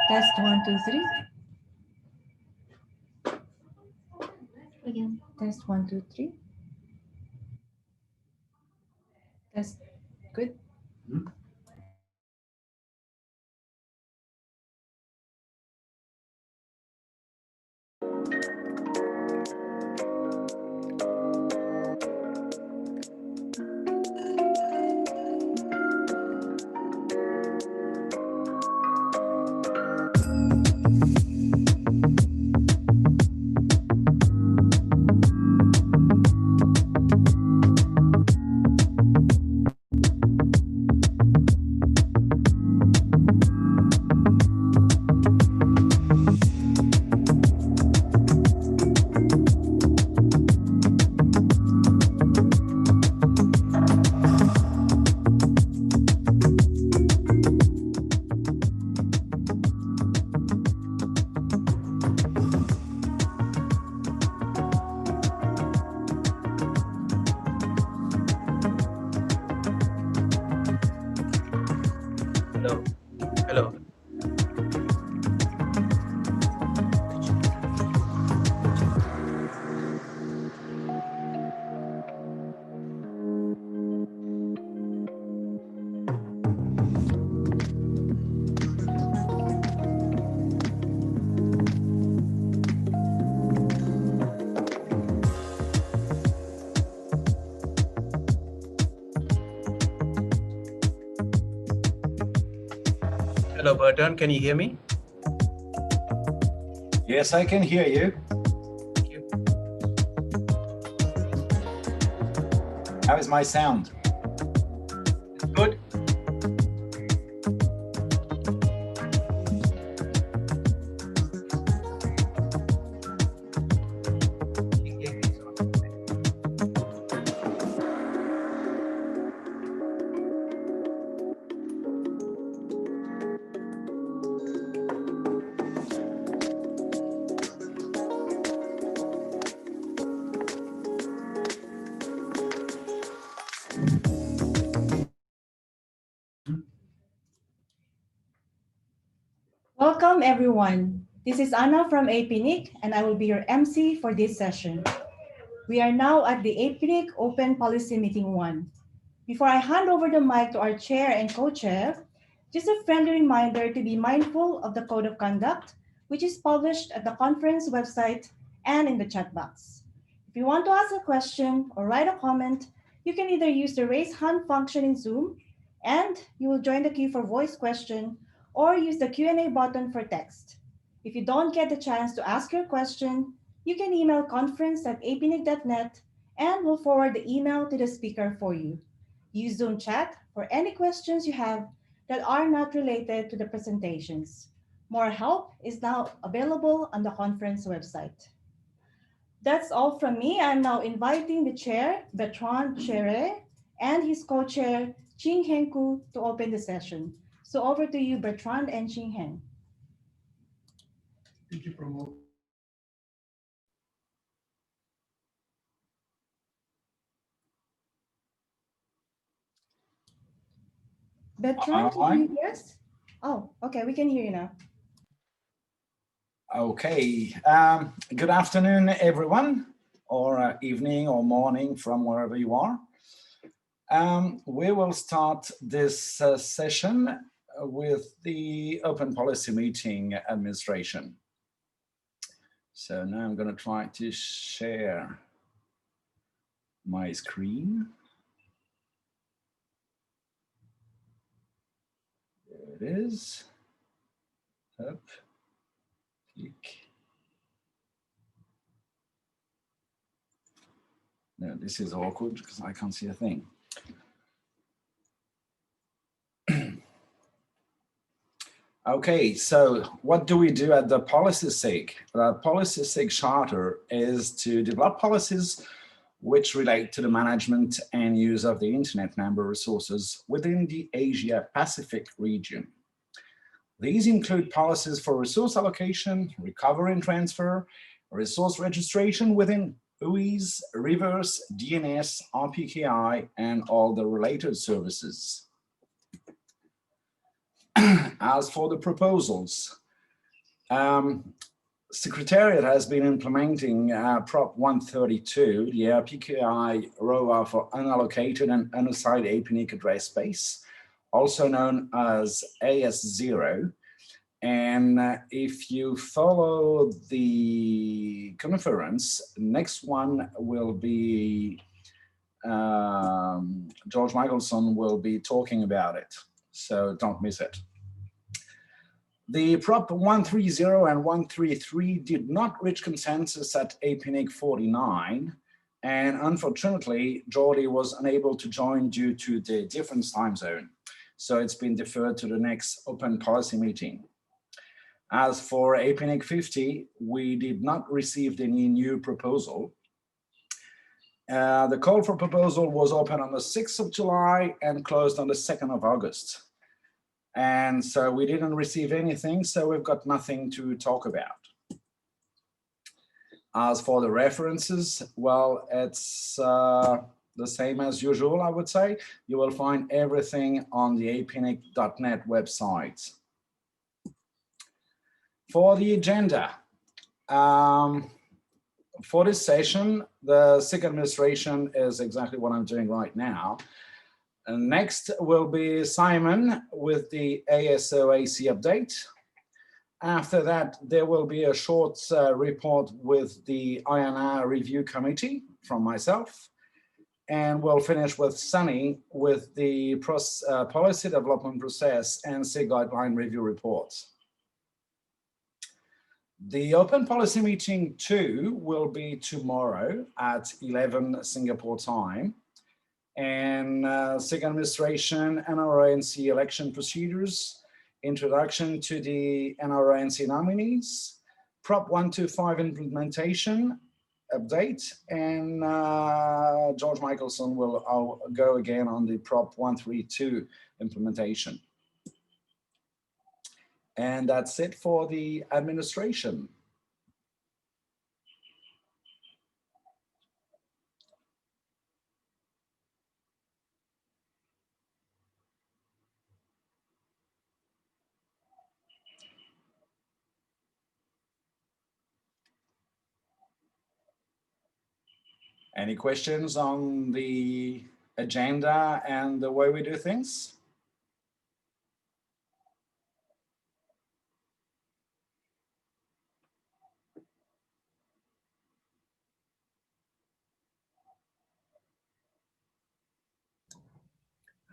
Test 1, 2, 3. Again. Test 1, 2, 3. Test. Good. Hmm? Hello. Hello. Hello, Burton. Can you hear me? Yes, I can hear you. Thank you. How is my sound? It's good. Welcome, everyone. This is Anna from APNIC, and I will be your MC for this session. We are now at the APNIC Open Policy Meeting 1. Before I hand over the mic to our chair and co-chair, just a friendly reminder to be mindful of the Code of Conduct, which is published at the conference website and in the chat box. If you want to ask a question or write a comment, you can either use the raise hand function in Zoom, and you will join the queue for voice question, or use the Q&A button for text. If you don't get the chance to ask your question, you can email conference@apnic.net and we'll forward the email to the speaker for you. Use Zoom chat for any questions you have that are not related to the presentations. More help is now available on the conference website. That's all from me. I'm now inviting the chair, Bertrand Chere, and his co-chair, Ching Heng Ku, to open the session. So over to you, Bertrand and Ching Heng. Thank you, Pramod. Bertrand, can you hear us? Oh, okay, we can hear you now. Okay. Good afternoon, everyone, or evening or morning from wherever you are. We will start this session with the Open Policy Meeting administration. So now I'm going to try to share my screen. There it is. Up, click. No, this is awkward because I can't see a thing. Okay, so what do we do at the Policy SIG? The Policy SIG Charter is to develop policies which relate to the management and use of the Internet number resources within the Asia-Pacific region. These include policies for resource allocation, recovery and transfer, resource registration within whois, reverse, DNS, RPKI, and all the related services. As for the proposals, Secretariat has been implementing Prop 132, the RPKI ROA for unallocated and undecided APNIC address space, also known as AS0. And if you follow the conference, next one will be George Michelson will be talking about it, so don't miss it. The Prop 130 and 133 did not reach consensus at APNIC 49, and unfortunately, Jordi was unable to join due to the different time zone, so it's been deferred to the next open policy meeting. As for APNIC 50, we did not receive any new proposal. The call for proposal was open on the 6th of July and closed on the 2nd of August. And so we didn't receive anything, so we've got nothing to talk about. As for the references, well, it's the same as usual, I would say. You will find everything on the apnic.net website. For the agenda, for this session, the SIG administration is exactly what I'm doing right now. And next will be Simon with the ASO/AC update. After that, there will be a short report with the INR review committee from myself. And we'll finish with Sunny with the policy development process and SIG guideline review reports. The open policy meeting 2 will be tomorrow at 11 Singapore time. And SIG administration, NRO NC election procedures, introduction to the NRO NC nominees, Prop 125 implementation update, and George Michelson will go again on the Prop 132 implementation. And that's it for the administration. Any questions on the agenda and the way we do things?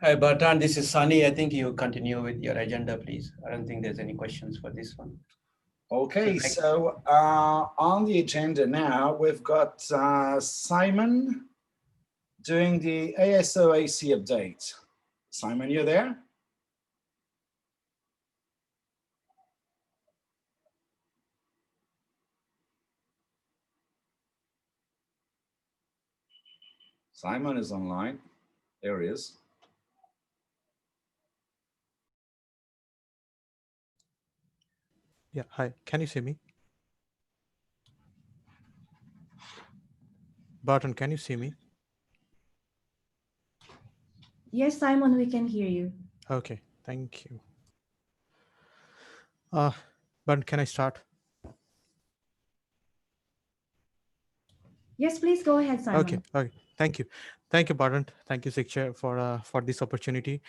Hi, Bertrand, this is Sunny. I think you continue with your agenda, please. I don't think there's any questions for this one. Okay, so on the agenda now, we've got Simon doing the ASO/AC update. Simon, you there? Simon is online. There he is. Yeah, hi, can you see me? Barton, can you see me? Yes, Simon, we can hear you. Okay, thank you. Barton, can I start? Yes, please go ahead, Simon. Okay, thank you. Thank you, Barton. Thank you, SIG Chair, for this opportunity.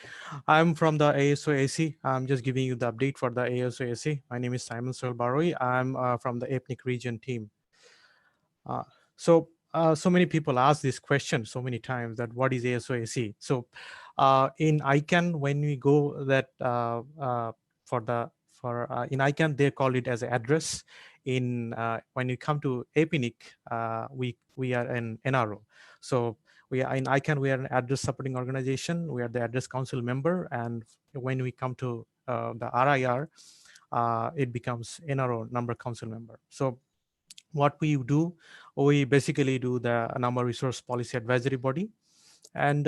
I'm from the ASO/AC. I'm just giving you the update for the ASO/AC. My name is Simon Solbaroi. I'm from the APNIC region team. So many people ask this question so many times that what is ASO/AC? So in ICANN, when we go that in ICANN, they call it as an address. When you come to APNIC, we are an NRO. So we are in ICANN, we are an address supporting organization. We are the address council member. And when we come to the RIR, it becomes NRO number council member. So what we do, we basically do the number resource policy advisory body. And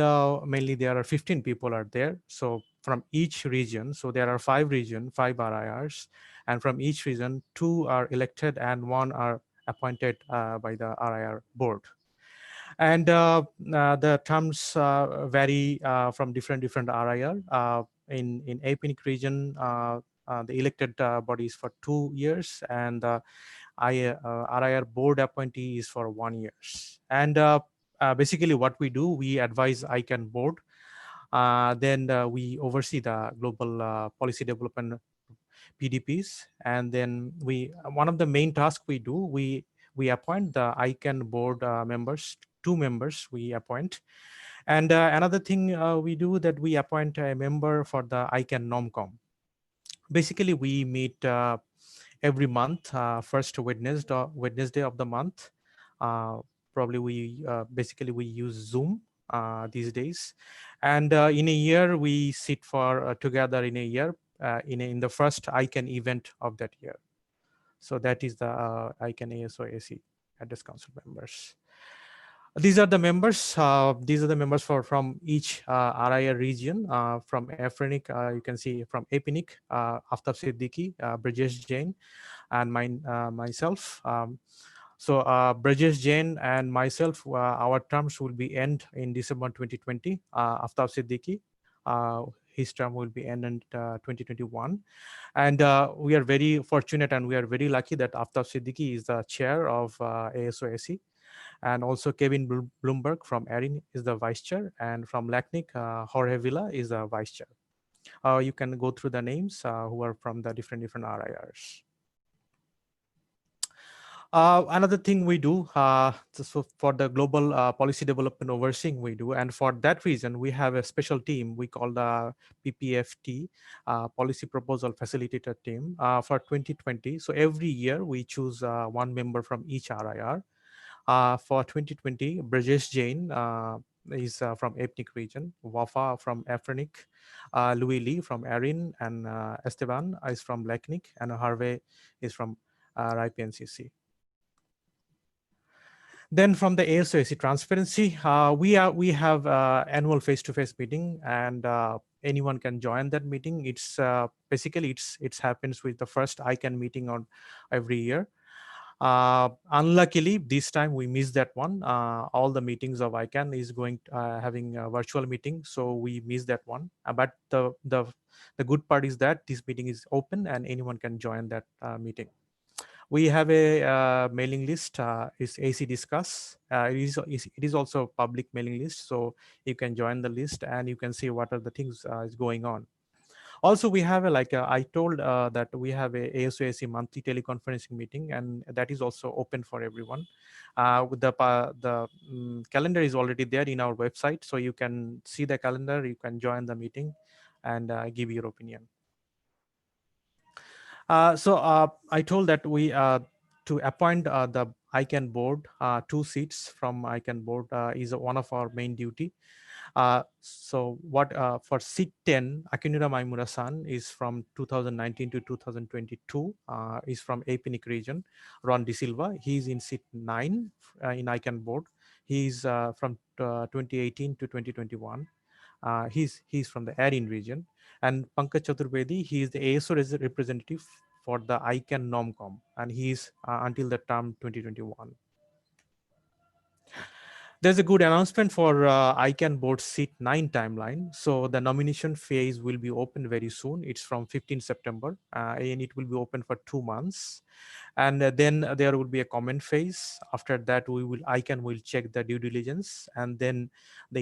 mainly there are 15 people are there. So from each region, so there are 5 regions, 5 RIRs, and from each region, 2 are elected and 1 are appointed by the RIR board. And the terms vary from different RIR. In APNIC region, the elected body is for 2 years, and the RIR board appointee is for 1 year. And basically what we do, we advise ICANN board. Then we oversee the global policy development PDPs. And then one of the main tasks we do, we appoint the ICANN board members, 2 members we appoint. And another thing we do, that we appoint a member for the ICANN NOMCOM. Basically, we meet every month, first Wednesday of the month. Probably basically we use Zoom these days. And in a year, we sit for together in a year in the first ICANN event of that year. So that is the ICANN ASO/AC Address Council members. These are the members. These are the members from each RIR region. From APNIC, you can see from APNIC, Aftab Siddiqui, Brajesh Jain, and myself. So Brajesh Jain and myself, our terms will be end in December 2020. Aftab Siddiqui, his term will be end in 2021. And we are very fortunate and we are very lucky that Aftab Siddiqui is the chair of ASO/AC. And also Kevin Bloomberg from ARIN is the vice chair, and from LACNIC, Jorge Villa is the vice chair. You can go through the names who are from the different RIRs. Another thing we do, so for the global policy development overseeing we do, and for that reason, we have a special team we call the PPFT, Policy Proposal Facilitator Team for 2020. So every year we choose 1 member from each RIR. For 2020, Brajesh Jain is from APNIC region, Wafa from APNIC, Louis Lee from ARIN, and Esteban is from LACNIC, and Harvey is from RIPNCC. Then from the ASO/AC transparency, we have annual face-to-face meeting, and anyone can join that meeting. It's basically it happens with the first ICANN meeting on every year. Unluckily, this time we missed that one. All the meetings of ICANN is having a virtual meeting, so we missed that one. But the good part is that this meeting is open and anyone can join that meeting. We have a mailing list. It's AC Discuss. It is also a public mailing list, so you can join the list and you can see what are the things is going on. Also, we have I told that we have a ASO/AC monthly teleconferencing meeting, and that is also open for everyone. With the calendar is already there in our website, so you can see the calendar, you can join the meeting and give your opinion. I told that we to appoint the ICANN board, 2 seats from ICANN board is one of our main duty. So what for seat 10, Akinura Maimura-san is from 2019 to 2022, is from APNIC region. Ron De Silva, he's in seat 9 in ICANN board. He's from 2018 to 2021. He's from the ARIN region. And Pankaj Chaturvedi, he is the ASO representative for the ICANN NOMCOM, and he's until the term 2021. There's a good announcement for ICANN board seat 9 timeline. So the nomination phase will be open very soon. It's from 15 September and it will be open for 2 months. And then there will be a comment phase. After that, ICANN will check the due diligence, and then the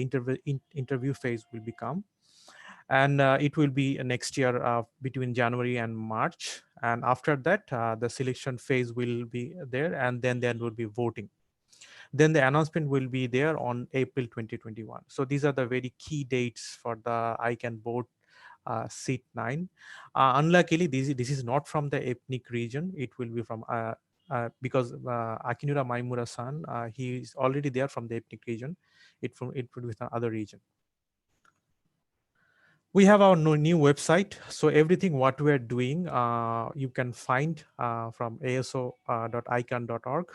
interview phase will become. And it will be next year between January and March. And after that, the selection phase will be there, and then there will be voting. Then the announcement will be there on April 2021. So these are the very key dates for the ICANN board seat 9. Unluckily, this is not from the APNIC region. It will be from because Akinura Maimura-san, he is already there from the APNIC region. It will be from another region. We have our new website. So everything what we are doing, you can find from aso.icann.org.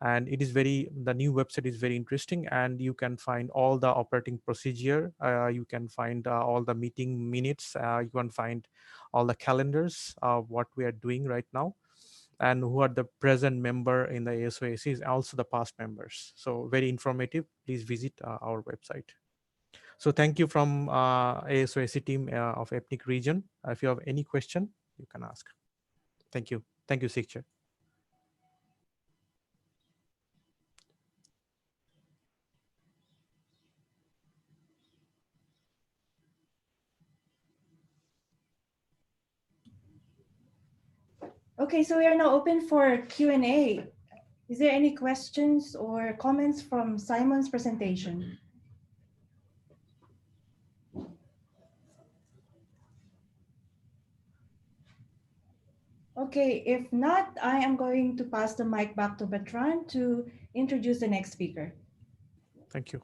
And it is the new website is very interesting, and you can find all the operating procedure. You can find all the meeting minutes. You can find all the calendars of what we are doing right now, and who are the present member in the ASO/AC, is also the past members. So very informative. Please visit our website. So thank you from ASO/AC team of APNIC region. If you have any question, you can ask. Thank you. Thank you, SIG Chair. Okay, so we are now open for Q&A. Is there any questions or comments from Simon's presentation? Okay, if not, I am going to pass the mic back to Bertrand to introduce the next speaker. Thank you.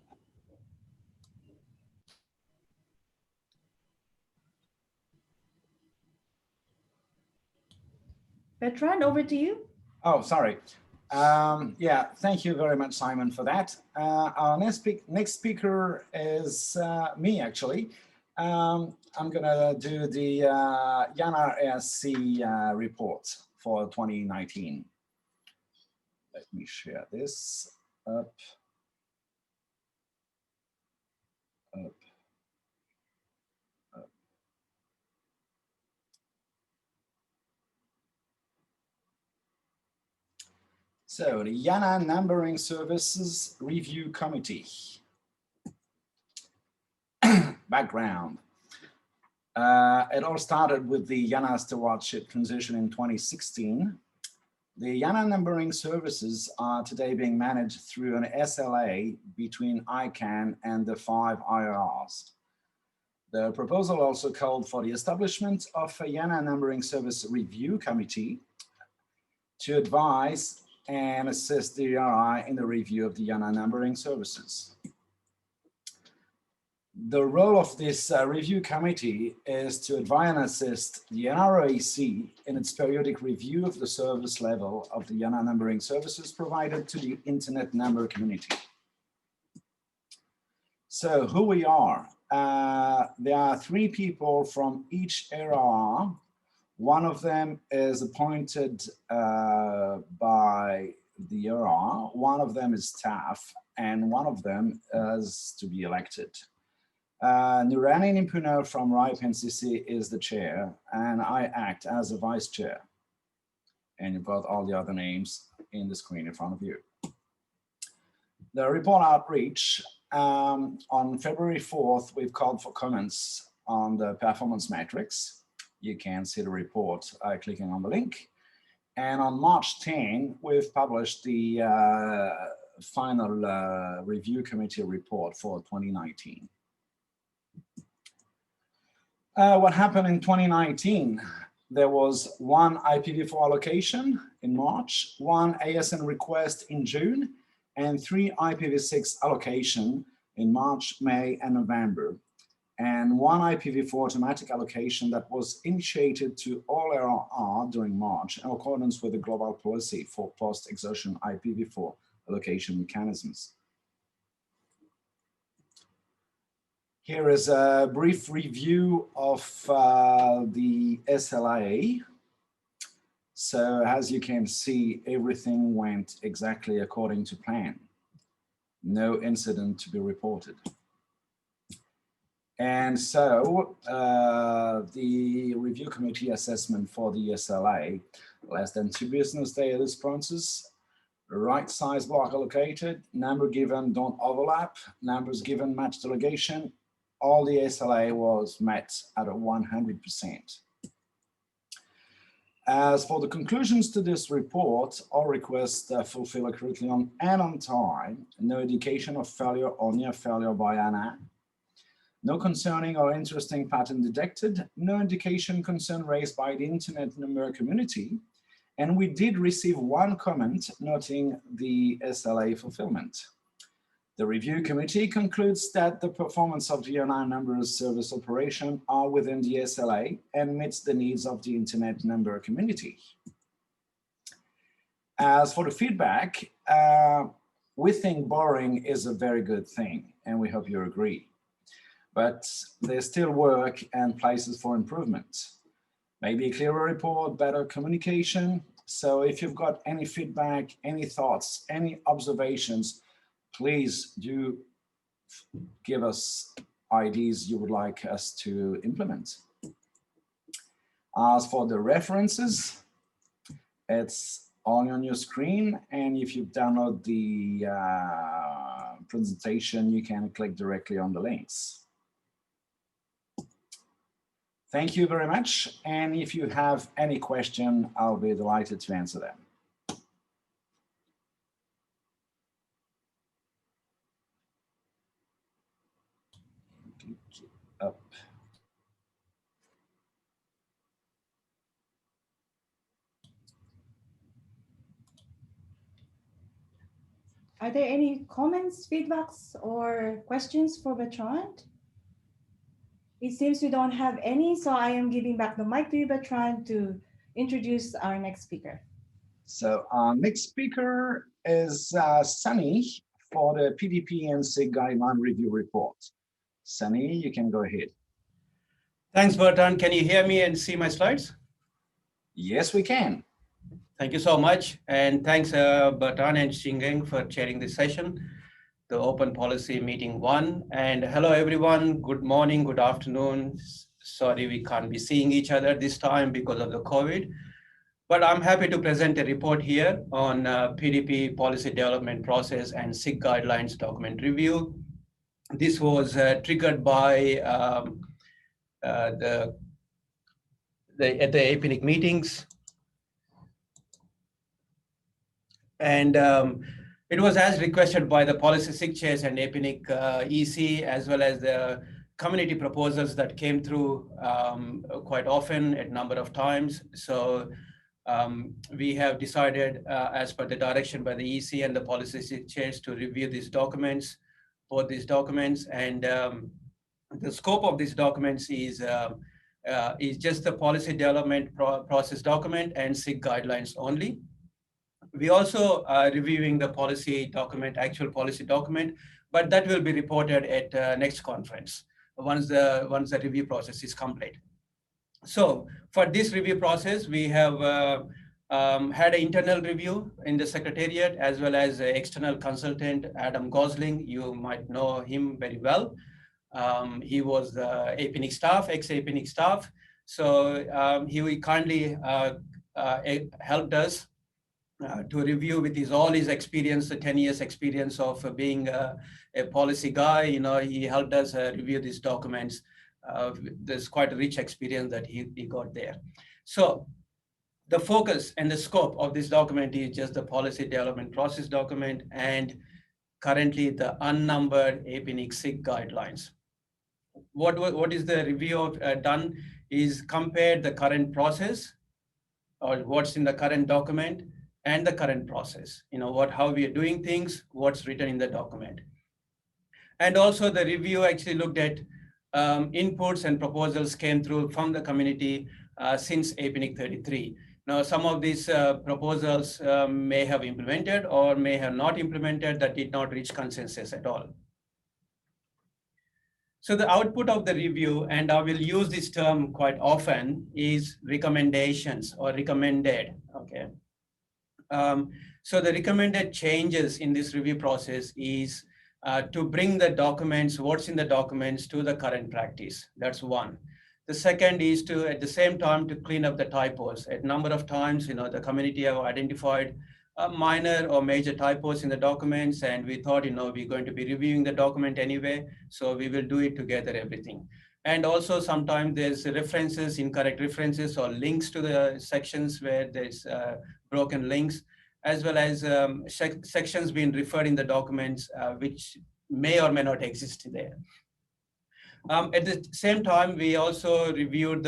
Bertrand, over to you. Oh, sorry. Yeah, thank you very much, Simon, for that. Our next speaker is me, actually. I'm going to do the NRO NC report for 2019. Let me share this up. So the YANA Numbering Services Review Committee. Background. It all started with the YANA stewardship transition in 2016. The YANA numbering services are today being managed through an SLA between ICANN and the 5 IRRs. The proposal also called for the establishment of a YANA Numbering Service Review Committee to advise and assist the ERI in the review of the YANA numbering services. The role of this review committee is to advise and assist the NRO NC in its periodic review of the service level of the YANA numbering services provided to the Internet number community. So who we are? There are 3 people from each ERI. One of them is appointed by the ERI, one of them is staff, and one of them is to be elected. Nurani Nimpuno from RIPE NCC is the chair, and I act as a vice chair. And you've got all the other names in the screen in front of you. The report outreach, on February 4th, we've called for comments on the performance matrix. You can see the report by clicking on the link. And on March 10, we've published the final review committee report for 2019. What happened in 2019? There was 1 IPv4 allocation in March, 1 ASN request in June, and 3 IPv6 allocation in March, May, and November, and 1 IPv4 automatic allocation that was initiated to all ERR during March in accordance with the global policy for post-exhaustion IPv4 allocation mechanisms. Here is a brief review of the SLA. So as you can see, everything went exactly according to plan. No incident to be reported. And so the review committee assessment for the SLA, less than 2 business days responses, right size block allocated, number given don't overlap, numbers given match delegation, all the SLA was met at a 100%. As for the conclusions to this report, all requests fulfill accurately and on time, no indication of failure or near failure by ANA, no concerning or interesting pattern detected, no indication concern raised by the Internet number community, and we did receive 1 comment noting the SLA fulfillment. The review committee concludes that the performance of the NRO numbers service operation are within the SLA and meets the needs of the Internet number community. As for the feedback, we think borrowing is a very good thing, and we hope you agree. But there's still work and places for improvement. Maybe a clearer report, better communication. So if you've got any feedback, any thoughts, any observations, please do give us ideas you would like us to implement. As for the references, it's all on your screen. And if you download the presentation, you can click directly on the links. Thank you very much. And if you have any question, I'll be delighted to answer them. Up. Are there any comments, feedbacks, or questions for Bertrand? It seems we don't have any, so I am giving back the mic to you, Bertrand, to introduce our next speaker. So our next speaker is Sunny for the PDP and SIG Guideline Review Report. Sunny, you can go ahead. Thanks, Bertrand. Can you hear me and see my slides? Yes, we can. Thank you so much. And thanks, Bertrand and Xingeng, for chairing this session, the Open Policy Meeting 1. And hello, everyone. Good morning, good afternoon. Sorry, we can't be seeing each other this time because of the COVID. But I'm happy to present a report here on PDP policy development process and SIG guidelines document review. This was triggered by at the APNIC meetings. And it was as requested by the Policy SIG Chairs and APNIC EC, as well as the community proposals that came through quite often at a number of times. So we have decided, as per the direction by the EC and the Policy SIG Chairs, to review these documents, both these documents. And the scope of these documents is just the policy development process document and SIG guidelines only. We also are reviewing the policy document, actual policy document, but that will be reported at next conference once the review process is complete. So for this review process, we have had an internal review in the Secretariat, as well as external consultant, Adam Gosling. You might know him very well. He was the APNIC staff, ex-APNIC staff. So he kindly helped us to review with all his experience, the 10 years experience of being a policy guy. You know, he helped us review these documents. There's quite a rich experience that he got there. So the focus and the scope of this document is just the policy development process document and currently the unnumbered APNIC SIG guidelines. What is the review done is compare the current process or what's in the current document and the current process, you know, how we are doing things, what's written in the document. And also the review actually looked at inputs and proposals came through from the community since APNIC 33. Now, some of these proposals may have implemented or may have not implemented, that did not reach consensus at all. So the output of the review, and I will use this term quite often, is recommendations or recommended, okay? So the recommended changes in this review process is to bring the documents, what's in the documents, to the current practice. That's one. The second is to, at the same time, to clean up the typos. At a number of times, you know, the community have identified minor or major typos in the documents, and we thought, you know, we're going to be reviewing the document anyway, so we will do it together, everything. And also sometimes there's references, incorrect references or links to the sections where there's broken links, as well as sections being referred in the documents which may or may not exist there. At the same time, we also reviewed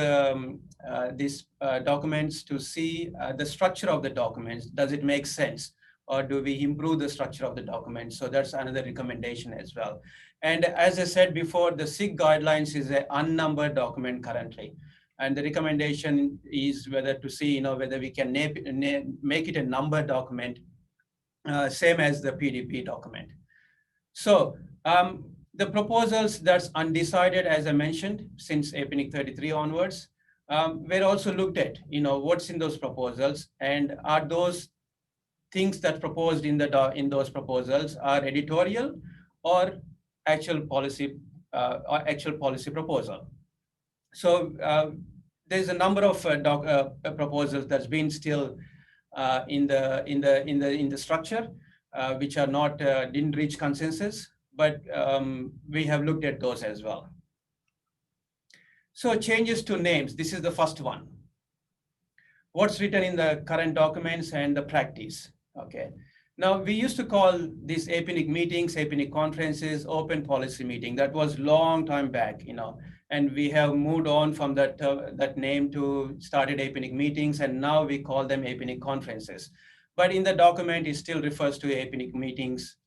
these documents to see the structure of the documents. Does it make sense? Or do we improve the structure of the document? So that's another recommendation as well. And as I said before, the SIG guidelines is an unnumbered document currently. And the recommendation is whether to see, you know, whether we can make it a numbered document, same as the PDP document. So the proposals that's undecided, as I mentioned, since APNIC 33 onwards, were also looked at, you know, what's in those proposals, and are those things that proposed in those proposals are editorial or actual policy proposal. So there's a number of proposals that's been still in the structure, which are not didn't reach consensus, but we have looked at those as well. So changes to names. This is the first one. What's written in the current documents and the practice. Okay. Now we used to call these APNIC meetings, APNIC conferences, open policy meeting. That was long time back, and we have moved on from that name to started APNIC meetings, and now we call them APNIC conferences. But in the document, it still refers to APNIC meetings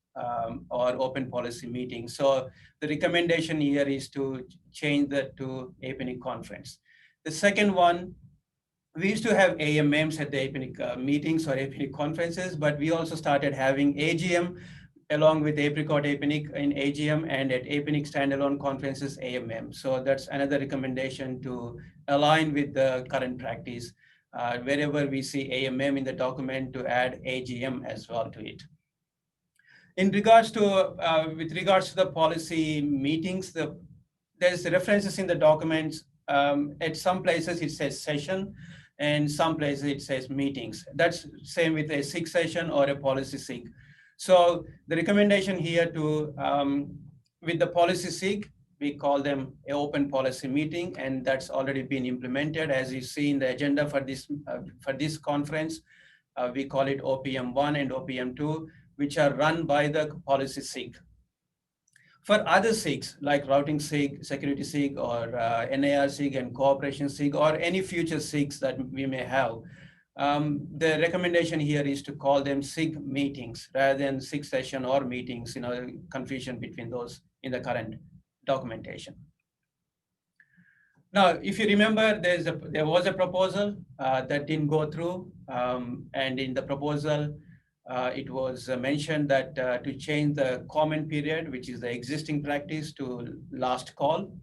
or open policy meetings. So the recommendation here is to change that to APNIC conference. The second one, we used to have AMMs at the APNIC meetings or APNIC conferences, but we also started having AGM along with Apricot APNIC in AGM and at APNIC standalone conferences AMM. So that's another recommendation to align with the current practice. Wherever we see AMM in the document, to add AGM as well to it. In regards to, with regards to the policy meetings, there's references in the documents. At some places it says session, and some places it says meetings. That's same with a SIG session or a policy SIG. So the recommendation here to, with the policy SIG, we call them an open policy meeting, and that's already been implemented. As you see in the agenda for this conference, we call it OPM1 and OPM2, which are run by the policy SIG. For other SIGs, like routing SIG, security SIG, or NAR SIG and cooperation SIG, or any future SIGs that we may have, the recommendation here is to call them SIG meetings rather than SIG session or meetings, confusion between those in the current documentation. Now, if you remember, there was a proposal that didn't go through, and in the proposal, it was mentioned that to change the comment period, which is the existing practice, to last call.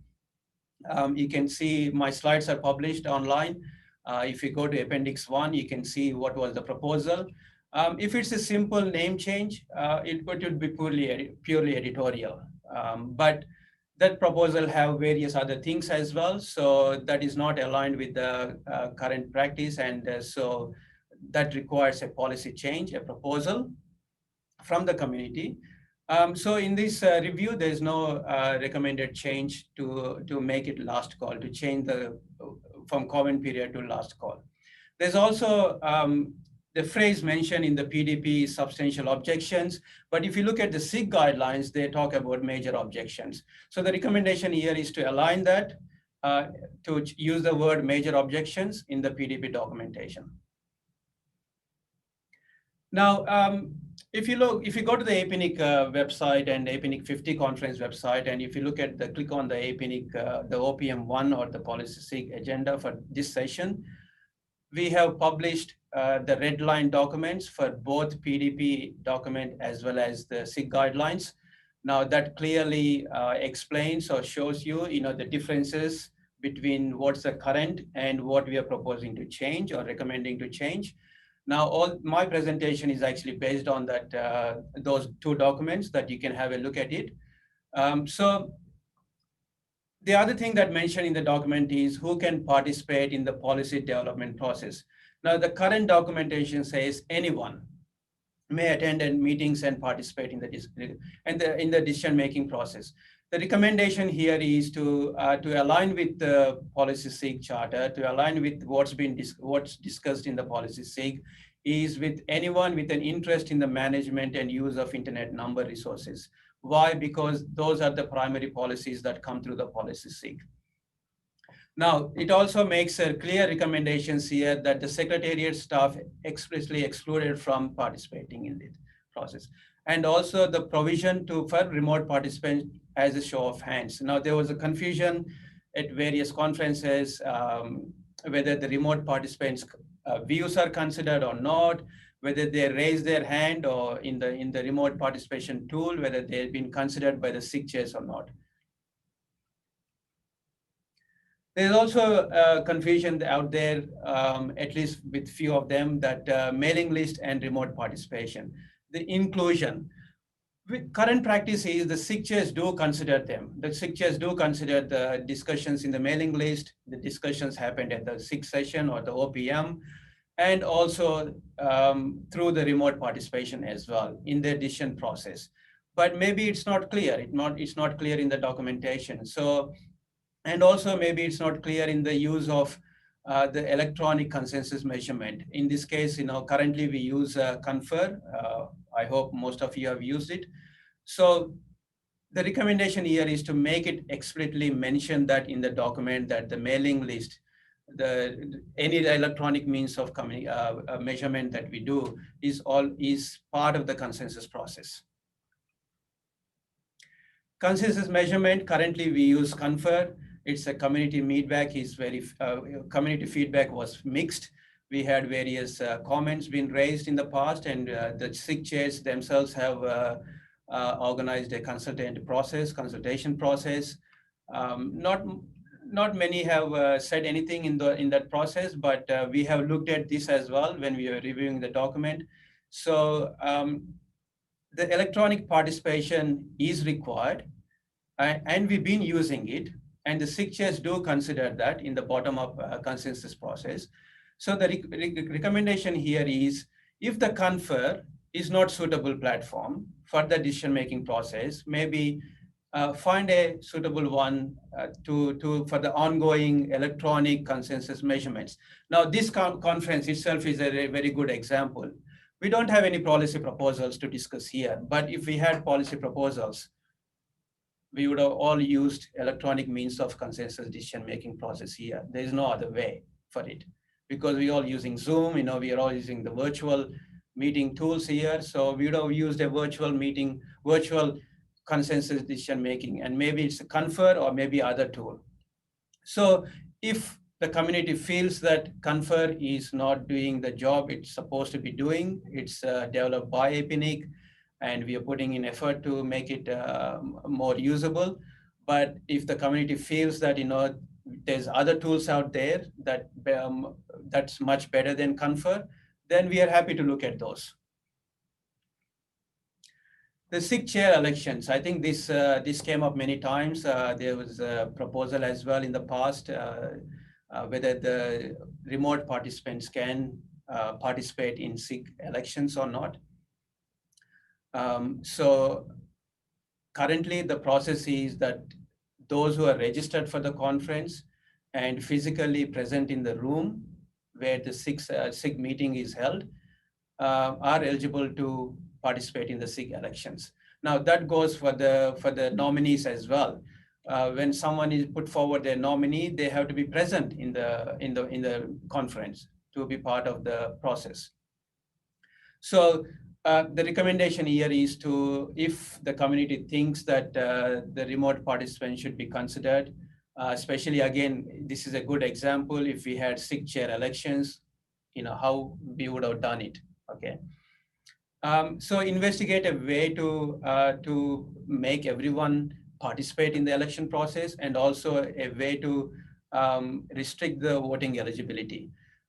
You can see my slides are published online. If you go to Appendix 1, you can see what was the proposal. If it's a simple name change, it would be purely editorial. But that proposal have various other things as well. So that is not aligned with the current practice. And so that requires a policy change, a proposal from the community. So in this review, there's no recommended change to make it last call, to change from comment period to last call. There's also the phrase mentioned in the PDP substantial objections, but if you look at the SIG guidelines, they talk about major objections. So the recommendation here is to align that, to use the word major objections in the PDP documentation. Now, if you go to the APNIC website and APNIC 50 conference website, and if you look at click on the APNIC, the OPM1 or the policy SIG agenda for this session, we have published the red line documents for both PDP document as well as the SIG guidelines. Now that clearly explains or shows you, the differences between what's the current and what we are proposing to change or recommending to change. Now, all my presentation is actually based on that those two documents that you can have a look at it. So the other thing that mentioned in the document is who can participate in the policy development process. Now, the current documentation says anyone may attend meetings and participate in the decision-making process. The recommendation here is to align with the policy SIG charter, to align with what's discussed in the policy SIG, is with anyone with an interest in the management and use of internet number resources. Why? Because those are the primary policies that come through the policy SIG. Now, it also makes clear recommendations here that the Secretariat staff expressly excluded from participating in this process. And also the provision for remote participants as a show of hands. Now, there was a confusion at various conferences whether the remote participants' views are considered or not, whether they raise their hand or in the remote participation tool, whether they've been considered by the SIG chairs or not. There's also confusion out there, at least with few of them, that mailing list and remote participation. The inclusion. Current practice is the SIG chairs do consider them. The SIG chairs do consider the discussions in the mailing list. The discussions happened at the SIG session or the OPM, and also through the remote participation as well in the decision process. But maybe it's not clear. It's not clear in the documentation. So, and also maybe it's not clear in the use of the electronic consensus measurement. In this case, currently we use Confer. I hope most of you have used it. So the recommendation here is to make it explicitly mention that in the document that the mailing list, any electronic means of measurement that we do is part of the consensus process. Consensus measurement, currently we use Confer. It's a community feedback. Community feedback was mixed. We had various comments being raised in the past, and the SIG chairs themselves have organized a consultation process. Not many have said anything in that process, but we have looked at this as well when we were reviewing the document. So the electronic participation is required, and we've been using it, and the SIG chairs do consider that in the bottom-up consensus process. So the recommendation here is, if the Confer is not suitable platform for the decision-making process, maybe find a suitable one for the ongoing electronic consensus measurements. Now, this conference itself is a very good example. We don't have any policy proposals to discuss here, but if we had policy proposals, we would have all used electronic means of consensus decision-making process here. There is no other way for it, because we're all using Zoom, we are all using the virtual meeting tools here. So we would have used a virtual consensus decision-making, and maybe it's a Confer or maybe other tool. So if the community feels that Confer is not doing the job it's supposed to be doing, it's developed by APNIC, and we are putting in effort to make it more usable. But if the community feels that there's other tools out there that's much better than Confer, then we are happy to look at those. The SIG Chair Elections, I think this came up many times. There was a proposal as well in the past whether the remote participants can participate in SIG elections or not. So currently the process is that those who are registered for the conference and physically present in the room where the SIG meeting is held are eligible to participate in the SIG elections. Now that goes for the nominees as well. When someone is put forward their nominee, they have to be present in the conference to be part of the process. So the recommendation here is if the community thinks that the remote participant should be considered, especially again, this is a good example. If we had SIG chair elections, how we would have done it. Okay. So investigate a way to make everyone participate in the election process, and also a way to restrict the voting eligibility.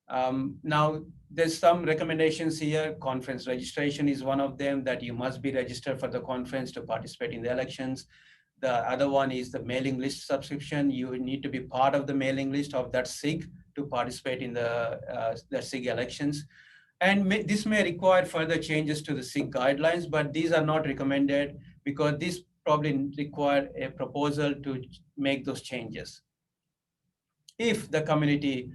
Now, there's some recommendations here. Conference registration is one of them, that you must be registered for the conference to participate in the elections. The other one is the mailing list subscription. You need to be part of the mailing list of that SIG to participate in the SIG elections. And this may require further changes to the SIG guidelines, but these are not recommended because these probably require a proposal to make those changes. If the community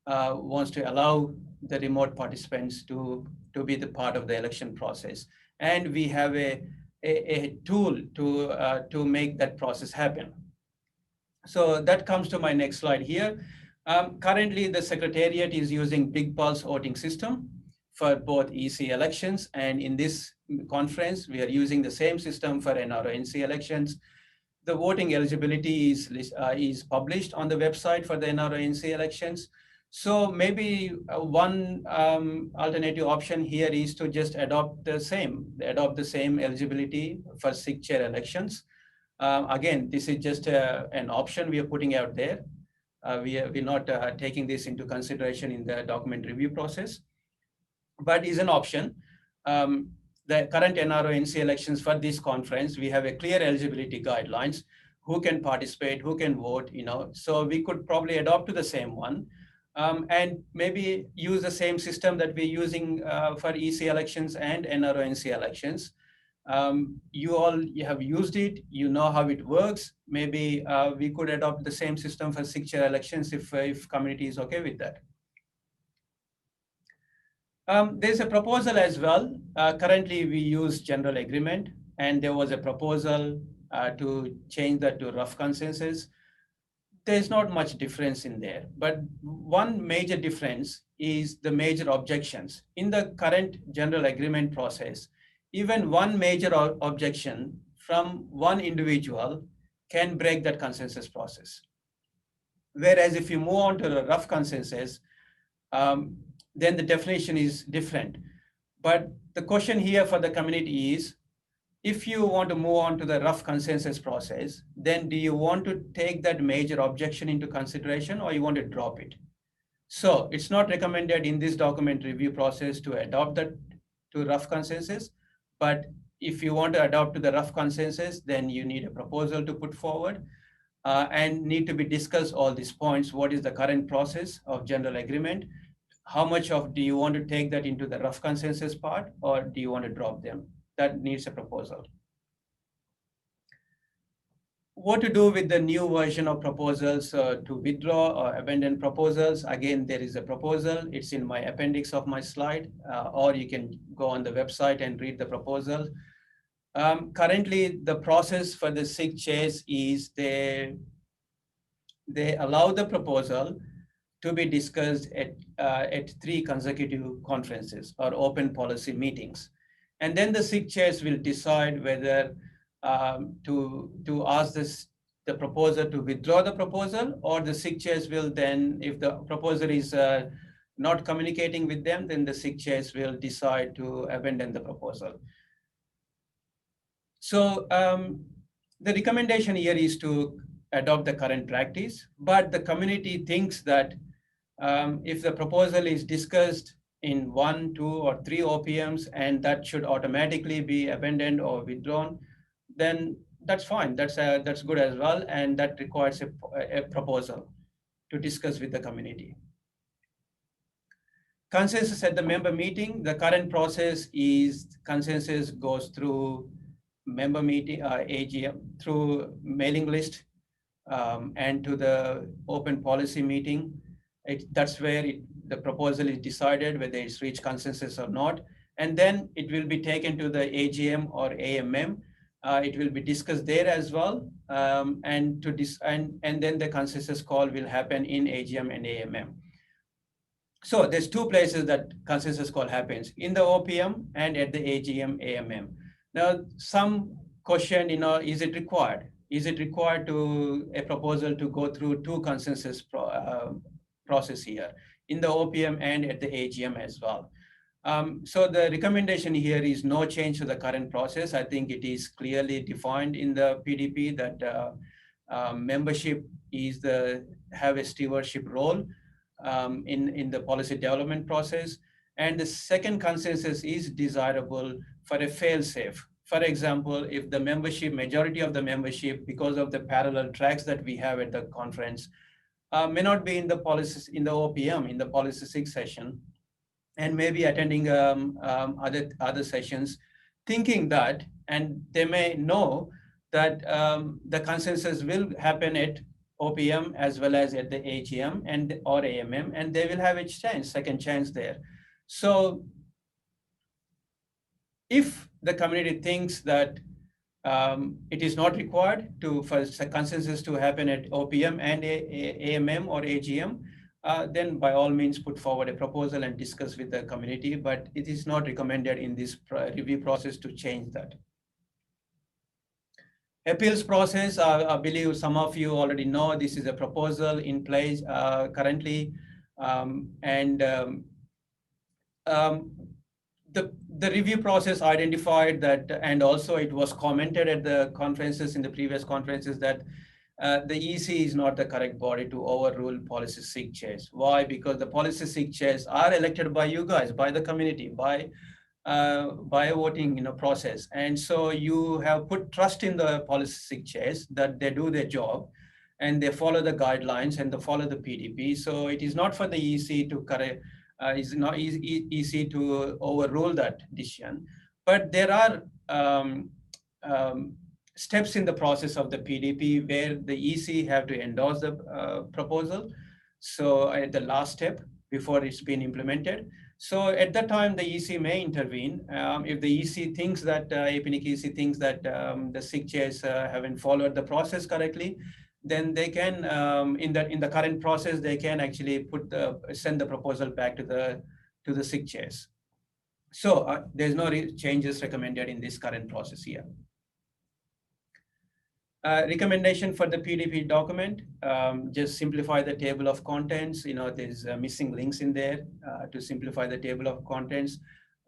wants to allow the remote participants to be the part of the election process, and we have a tool to make that process happen. So that comes to my next slide here. Currently, the Secretariat is using BigPulse voting system for both EC elections, and in this conference, we are using the same system for NRO NC elections. The voting eligibility is published on the website for the NRO NC elections. So maybe one alternative option here is to just adopt the same eligibility for SIG chair elections. Again, this is just an option we are putting out there. We're not taking this into consideration in the document review process, but is an option. The the current NRO NC elections for this conference, we have a clear eligibility guidelines, who can participate, who can vote, so we could probably adopt to the same one. And maybe use the same system that we're using for EC elections and NRO NC elections. You have used it, you know how it works. Maybe we could adopt the same system for SIG Chair elections if community is okay with that. There's a proposal as well. Currently, we use general agreement, and there was a proposal to change that to rough consensus. There's not much difference in there, but one major difference is the major objections. In the current general agreement process, even one major objection from one individual can break that consensus process. Whereas if you move on to the rough consensus, then the definition is different. But the question here for the community is, if you want to move on to the rough consensus process, then do you want to take that major objection into consideration, or you want to drop it? So it's not recommended in this document review process to adopt that to rough consensus. But if you want to adopt to the rough consensus, then you need a proposal to put forward and need to be discussed all these points. What is the current process of general agreement? How much of do you want to take that into the rough consensus part, or do you want to drop them? That needs a proposal. What to do with the new version of proposals to withdraw or abandon proposals? Again, there is a proposal. It's in my appendix of my slide, or you can go on the website and read the proposal. Currently, the process for the SIG chairs is they allow the proposal to be discussed at 3 consecutive conferences or open policy meetings. And then the SIG chairs will decide whether to ask the proposer to withdraw the proposal, or the SIG chairs will then, if the proposer is not communicating with them, then the SIG chairs will decide to abandon the proposal. So the recommendation here is to adopt the current practice, but the community thinks that if the proposal is discussed in 1, 2, or 3 OPMs, and that should automatically be abandoned or withdrawn, then that's fine. That's good as well, and that requires a proposal to discuss with the community. Consensus at the member meeting. The current process is consensus goes through member meeting, AGM, through mailing list, and to the open policy meeting. That's where the proposal is decided, whether it's reached consensus or not. And then it will be taken to the AGM or AMM. It will be discussed there as well. And then the consensus call will happen in AGM and AMM. So there's 2 places that consensus call happens, in the OPM and at the AGM, AMM. Now, some question, is it required? Is it required to a proposal to go through 2 consensus process here, in the OPM and at the AGM as well? So the recommendation here is no change to the current process. I think it is clearly defined in the PDP that membership is have a stewardship role in the policy development process. And the second consensus is desirable for a fail-safe. For example, if the majority of the membership, because of the parallel tracks that we have at the conference, may not be in the policies in the OPM, in the policy SIG session, and maybe attending other sessions, thinking that, and they may know that the consensus will happen at OPM as well as at the AGM or AMM, and they will have a second chance there. So if the community thinks that it is not required for consensus to happen at OPM and AMM or AGM, then by all means put forward a proposal and discuss with the community, but it is not recommended in this review process to change that. Appeals process, I believe some of you already know this is a proposal in place currently, the review process identified that, and also it was commented at the conferences, in the previous conferences, that the EC is not the correct body to overrule policy SIG chairs. Why? Because the policy SIG chairs are elected by you guys, by the community, by by voting process. And so you have put trust in the policy SIG chairs that they do their job and they follow the guidelines and they follow the PDP. So it is not for the EC to correct, it's not easy to overrule that decision. But there are steps in the process of the PDP where the EC have to endorse the proposal. So at the last step before it's been implemented. So at that time, the EC may intervene if the EC thinks that APNIC EC thinks that the SIG chairs haven't followed the process correctly. Then they can, in the current process, they can actually send the proposal back to the SIG chairs. So there's no changes recommended in this current process here. Recommendation for the PDP document, just simplify the table of contents. There's missing links in there to simplify the table of contents.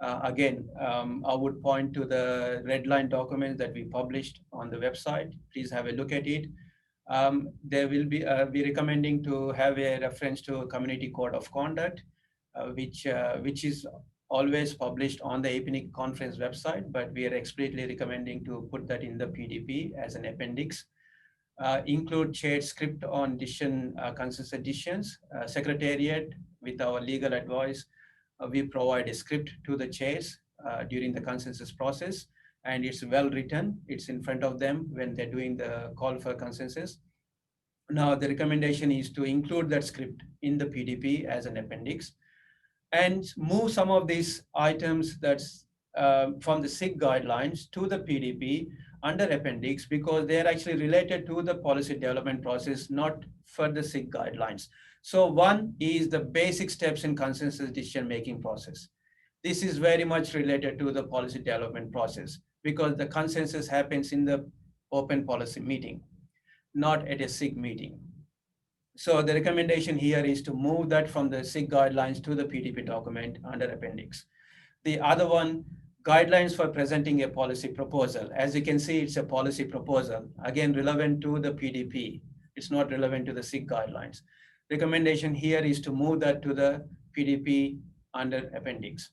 Again, I would point to the red line documents that we published on the website. Please have a look at it. There will be recommending to have a reference to a community code of conduct, which is always published on the APNIC conference website, but we are explicitly recommending to put that in the PDP as an appendix. Include shared script on decision, consensus decisions. Secretariat, with our legal advice, we provide a script to the chairs during the consensus process, and it's well written. It's in front of them when they're doing the call for consensus. Now, the recommendation is to include that script in the PDP as an appendix, and move some of these items that's from the SIG guidelines to the PDP under appendix, because they're actually related to the policy development process, not for the SIG guidelines. So one is the basic steps in consensus decision-making process. This is very much related to the policy development process because the consensus happens in the open policy meeting, not at a SIG meeting. So the recommendation here is to move that from the SIG guidelines to the PDP document under appendix. The other one, guidelines for presenting a policy proposal. As you can see, it's a policy proposal, again, relevant to the PDP. It's not relevant to the SIG guidelines. Recommendation here is to move that to the PDP under appendix.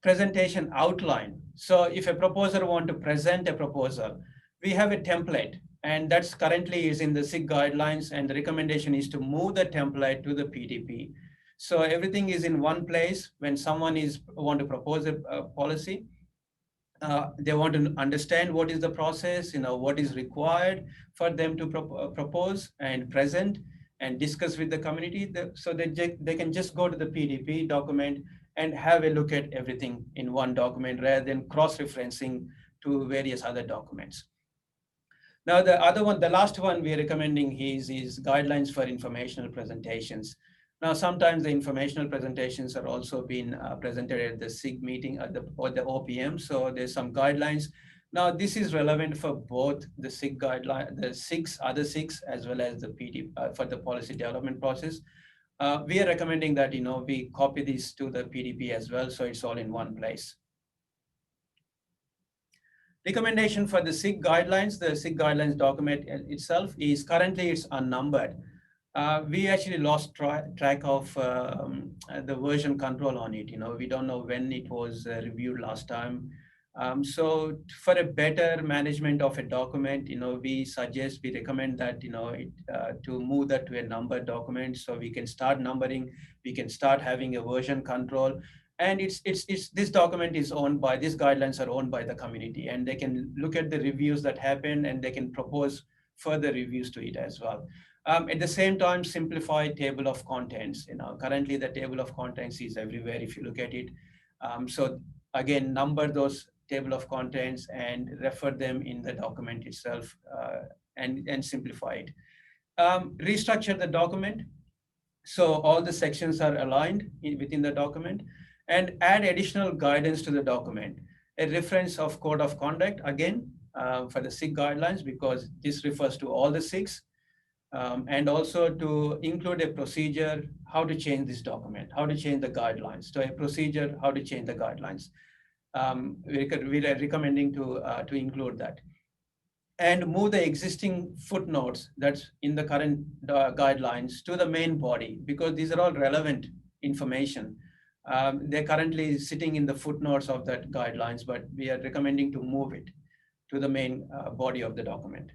Presentation outline. So if a proposer wants to present a proposal, we have a template, and that's currently is in the SIG guidelines, and the recommendation is to move the template to the PDP. So everything is in one place. When someone want to propose a policy, they want to understand what is the process, what is required for them to propose and present and discuss with the community, so that they can just go to the PDP document and have a look at everything in one document rather than cross-referencing to various other documents. Now, the other one, the last one we're recommending is guidelines for informational presentations. Now, sometimes the informational presentations are also being presented at the SIG meeting or the OPM. So there's some guidelines. Now, this is relevant for both the SIG guideline, the SIGs, other SIGs, as well as the PD for the policy development process. We are recommending that we copy this to the PDP as well, so it's all in one place. Recommendation for the SIG guidelines. The SIG guidelines document itself is currently it's unnumbered. We actually lost track of the version control on it. We don't know when it was reviewed last time. So for a better management of a document, we recommend that, to move that to a numbered document so we can start numbering, we can start having a version control. And this document is owned by, these guidelines are owned by the community, and they can look at the reviews that happen and they can propose further reviews to it as well. At the same time, simplify table of contents. Currently the table of contents is everywhere if you look at it. So again, number those table of contents and refer them in the document itself and simplify it. Restructure the document. So all the sections are aligned within the document, and add additional guidance to the document. A reference of code of conduct, again, for the SIG guidelines, because this refers to all the SIGs, and also to include a procedure, how to change this document, how to change the guidelines. So a procedure, how to change the guidelines. We are recommending to include that. And move the existing footnotes that's in the current guidelines to the main body, because these are all relevant information. They're currently sitting in the footnotes of that guidelines, but we are recommending to move it to the main body of the document.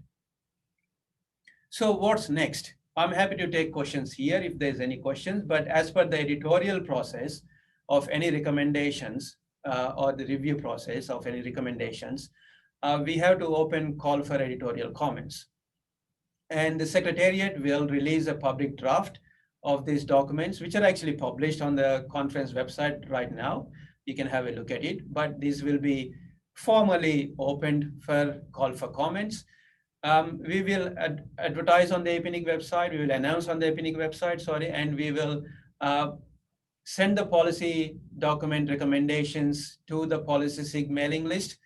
So what's next? I'm happy to take questions here if there's any questions, but as per the editorial process of any recommendations or the review process of any recommendations, we have to open call for editorial comments. And the Secretariat will release a public draft of these documents, which are actually published on the conference website right now. You can have a look at it, but these will be formally opened for call for comments. We will advertise on the APNIC website, we will announce on the APNIC website, and we will send the policy document recommendations to the Policy SIG mailing list.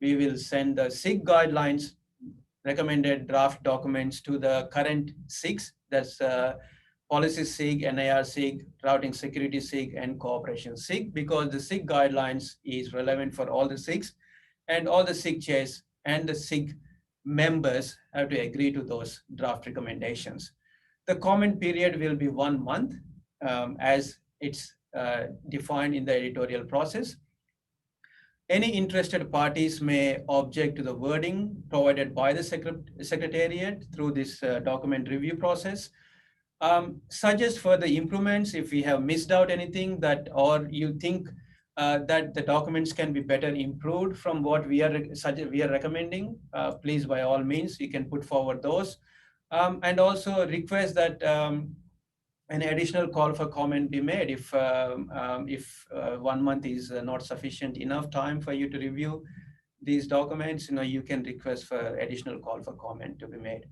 We will send the SIG guidelines recommended draft documents to the current SIGs, that's Policy SIG, NIR SIG, Routing Security SIG, and Cooperation SIG, because the SIG guidelines is relevant for all the SIGs, and all the SIG chairs and the SIG members have to agree to those draft recommendations. The comment period will be 1 month as it's defined in the editorial process. Any interested parties may object to the wording provided by the Secretariat through this document review process. Suggest further improvements if we have missed out anything that, or you think that the documents can be better improved from what we are recommending. Please, by all means, you can put forward those. And also request that an additional call for comment be made if 1 month is not sufficient enough time for you to review these documents. You can request for additional call for comment to be made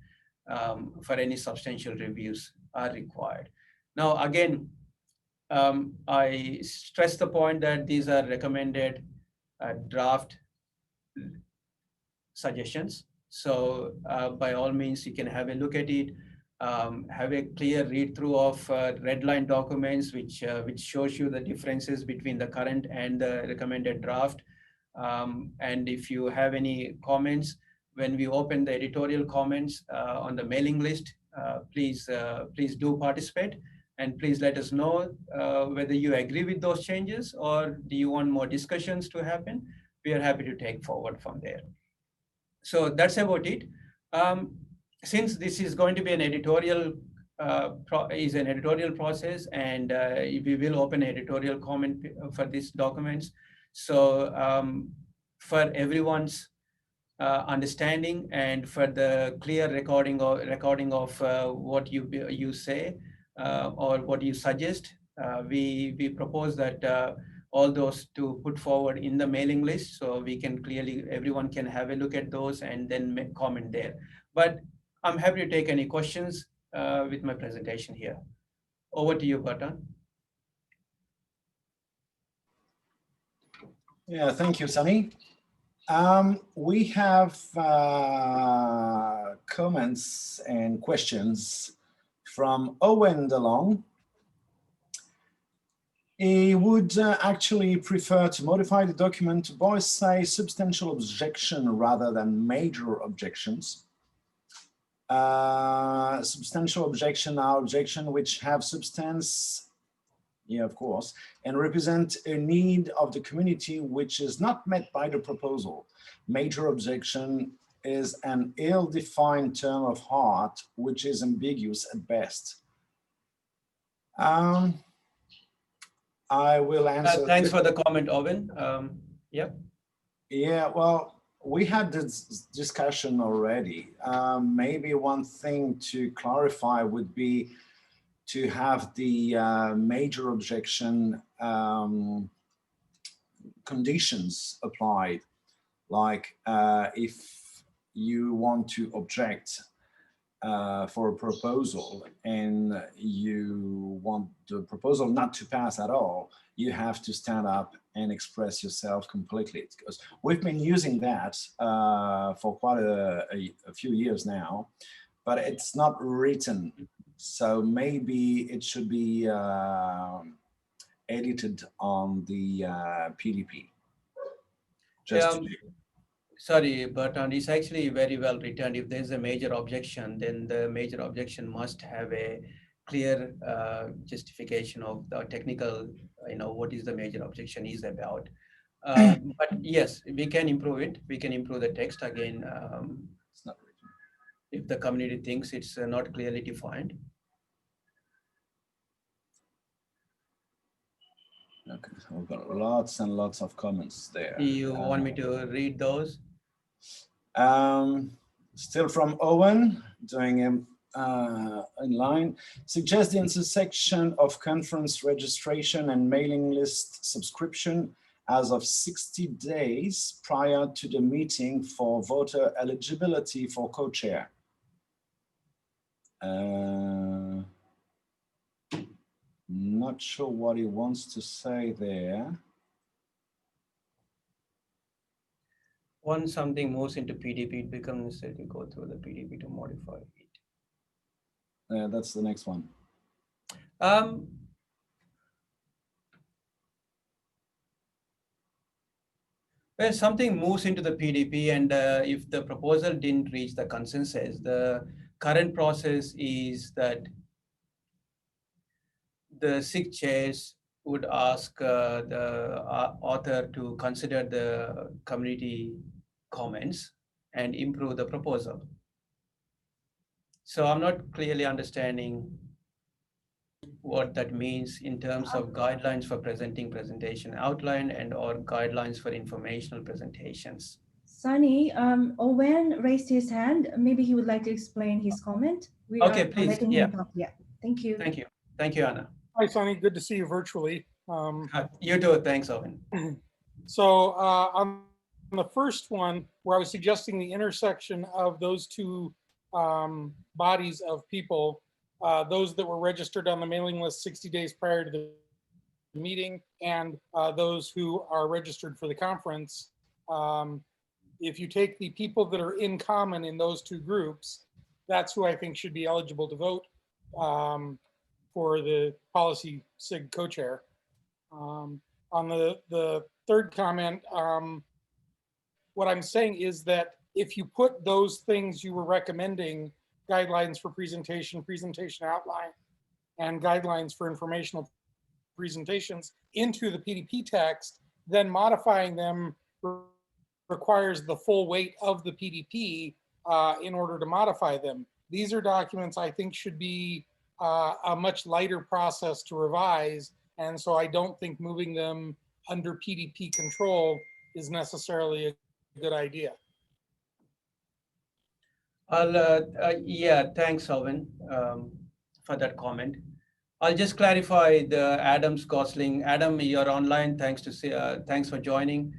for any substantial reviews are required. Now, again, I stress the point that these are recommended draft suggestions. So by all means, you can have a look at it. Have a clear read through of red line documents, which shows you the differences between the current and the recommended draft. And if you have any comments, when we open the editorial comments on the mailing list, please do participate, and please let us know whether you agree with those changes or do you want more discussions to happen. We are happy to take forward from there. So that's about it. Since this is going to be an editorial process, and we will open editorial comment for these documents. So for everyone's understanding and for the clear recording of what you say or what you suggest, we propose that all those to put forward in the mailing list, so we can clearly, everyone can have a look at those and then make comment there. But I'm happy to take any questions with my presentation here. Over to you, Bertrand. Yeah, thank you, Sunny. We have comments and questions from Owen DeLong. He would actually prefer to modify the document to both say substantial objection rather than major objections. Substantial objection are objections which have substance, yeah, of course, and represent a need of the community which is not met by the proposal. Major objection is an ill-defined term of art which is ambiguous at best. I will answer. Thanks for the comment, Owen. Yeah. Yeah, well, we had this discussion already. Maybe one thing to clarify would be to have the major objection conditions applied. Like if you want to object for a proposal and you want the proposal not to pass at all, you have to stand up and express yourself completely. Because we've been using that for quite a few years now, but it's not written. So maybe it should be edited on the PDP. Sorry, Bertrand, it's actually very well written. If there's a major objection, then the major objection must have a clear justification of the technical, what is the major objection is about. But yes, we can improve it. We can improve the text again It's not written. if the community thinks it's not clearly defined. Okay, we've got lots and lots of comments there. You want me to read those? Still from Owen, doing in line. Suggest the intersection of conference registration and mailing list subscription as of 60 days prior to the meeting for voter eligibility for co-chair. Not sure what he wants to say there. Once something moves into PDP, it becomes necessary to go through the PDP to modify it. That's the next one. Well, something moves into the PDP, and if the proposal didn't reach the consensus, the current process is that the SIG chairs would ask the author to consider the community comments and improve the proposal. So I'm not clearly understanding what that means in terms of guidelines for presenting presentation outline and or guidelines for informational presentations. Sunny, Owen raised his hand. Maybe he would like to explain his comment. We Okay, are please. letting Yeah. him talk. Yeah, thank you. Thank you. Thank you, Anna. Hi, Sonny. Good to see you virtually. You too. Thanks, Owen. So on the first one, where I was suggesting the intersection of those two bodies of people, those that were registered on the mailing list 60 days prior to the meeting and those who are registered for the conference, if you take the people that are in common in those two groups, that's who I think should be eligible to vote for the Policy SIG co-chair. On the third comment, what I'm saying is that if you put those things you were recommending, guidelines for presentation, presentation outline, and guidelines for informational presentations into the PDP text, then modifying them requires the full weight of the PDP in order to modify them. These are documents I think should be a much lighter process to revise, and so I don't think moving them under PDP control is necessarily a good idea. Yeah, thanks, Owen, for that comment. I'll just clarify the Adam's Gosling. Adam, you're online. Thanks for joining.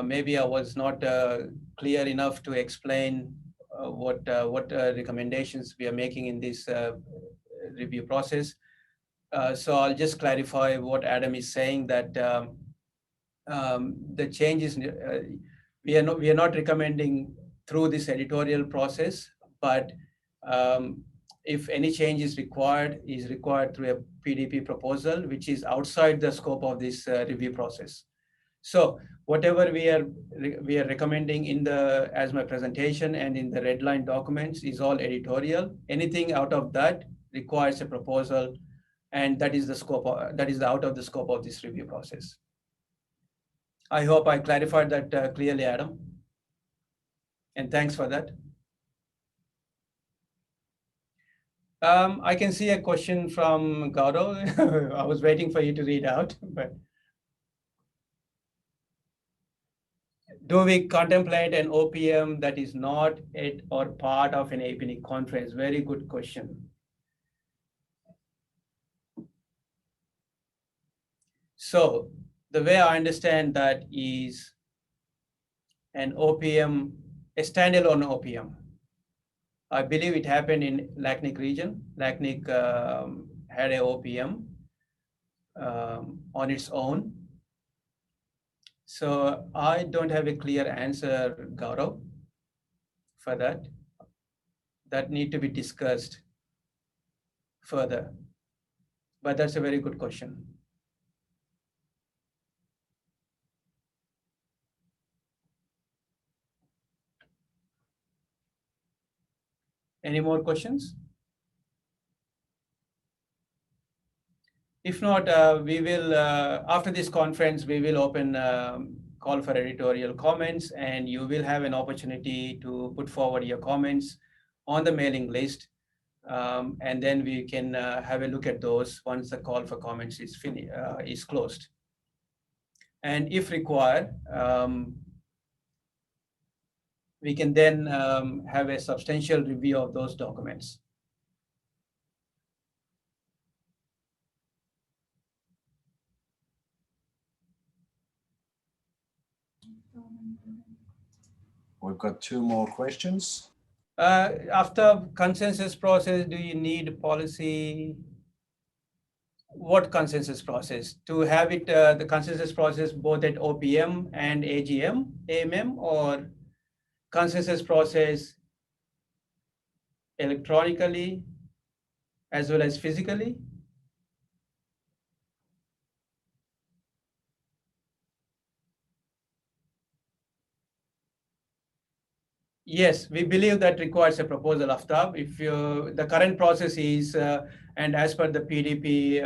Maybe I was not clear enough to explain what recommendations we are making in this review process. So I'll just clarify what Adam is saying, that the changes we are not recommending through this editorial process, but if any change is required through a PDP proposal, which is outside the scope of this review process. So whatever we are recommending as my presentation and in the red line documents is all editorial. Anything out of that requires a proposal, and that is out of the scope of this review process. I hope I clarified that clearly, Adam. And thanks for that. I can see a question from Gaurav. I was waiting for you to read out, but do we contemplate an OPM that is not at or part of an APNIC conference? Very good question. So the way I understand that is an OPM, a standalone OPM. I believe it happened in LACNIC region. LACNIC had a OPM on its own. So I don't have a clear answer, Gaurav, for that. That need to be discussed further. But that's a very good question. Any more questions? If not, we will, after this conference, we will open call for editorial comments, and you will have an opportunity to put forward your comments on the mailing list. And then we can have a look at those once the call for comments is closed. And if required, we can then have a substantial review of those documents. We've got 2 more questions. After consensus process, do you need policy? What consensus process? To have it, the consensus process both at OPM and AGM, AMM, or consensus process electronically as well as physically? Yes, we believe that requires a proposal of If the current process is, and as per the PDP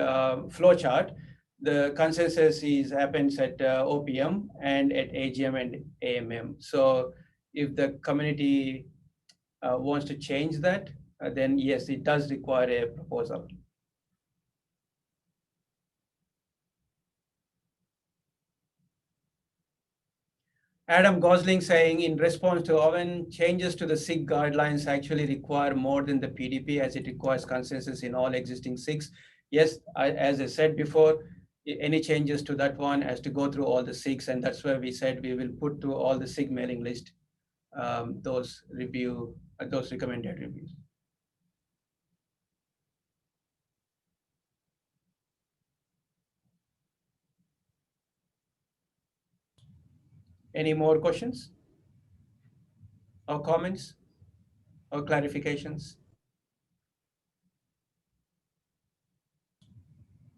flowchart, the consensus happens at OPM and at AGM and AMM. So if the community wants to change that, then yes, it does require a proposal. Adam Gosling saying, in response to Owen, changes to the SIG guidelines actually require more than the PDP, as it requires consensus in all existing SIGs. Yes, as I said before, any changes to that one has to go through all the SIGs, and that's where we said we will put to all the SIG mailing list those recommended reviews. Any more questions or comments or clarifications?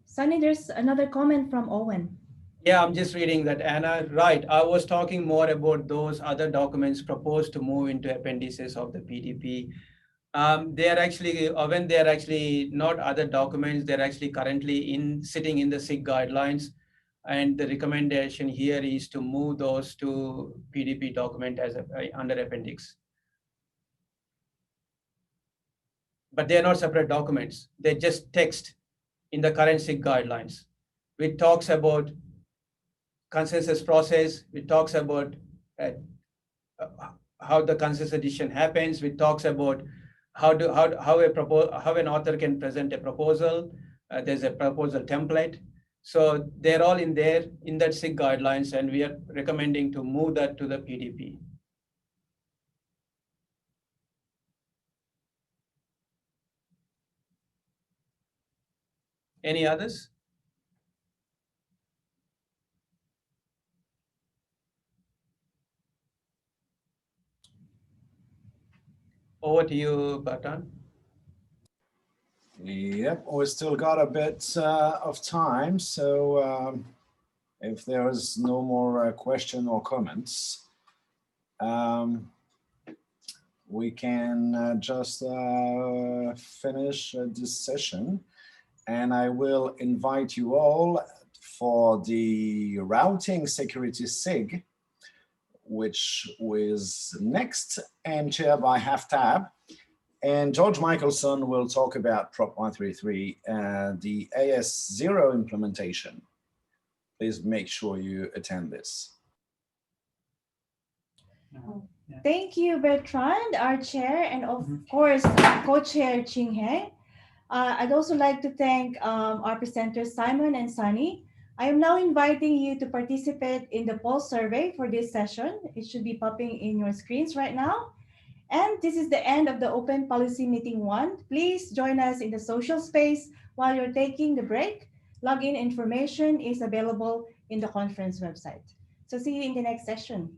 Sunny, there's another comment from Owen. Yeah, I'm just reading that, Anna. Right, I was talking more about those other documents proposed to move into appendices of the PDP. They are actually, Owen, they are actually not other documents. They're actually currently sitting in the SIG guidelines. And the recommendation here is to move those to PDP document as under appendix. But they're not separate documents. They're just text in the current SIG guidelines, which talks about consensus process, which talks about how the consensus edition happens, which talks about how an author can present a proposal. There's a proposal template. So they're all in there in that SIG guidelines, and we are recommending to move that to the PDP. Any others? Over to you, Batan. Yep, we still got a bit of time, so if there is no more question or comments, we can just finish this session, and I will invite you all for the routing security SIG, which was next and chaired by Haftab. And George Michelson will talk about Prop 133, the AS0 implementation. Please make sure you attend this. Thank you, Bertrand, our chair, and of course, co-chair Ching Heng. I'd also like to thank our presenters, Simon and Sunny. I am now inviting you to participate in the poll survey for this session. It should be popping in your screens right now. And this is the end of the Open Policy Meeting 1. Please join us in the social space while you're taking the break. Login information is available in the conference website. So see you in the next session.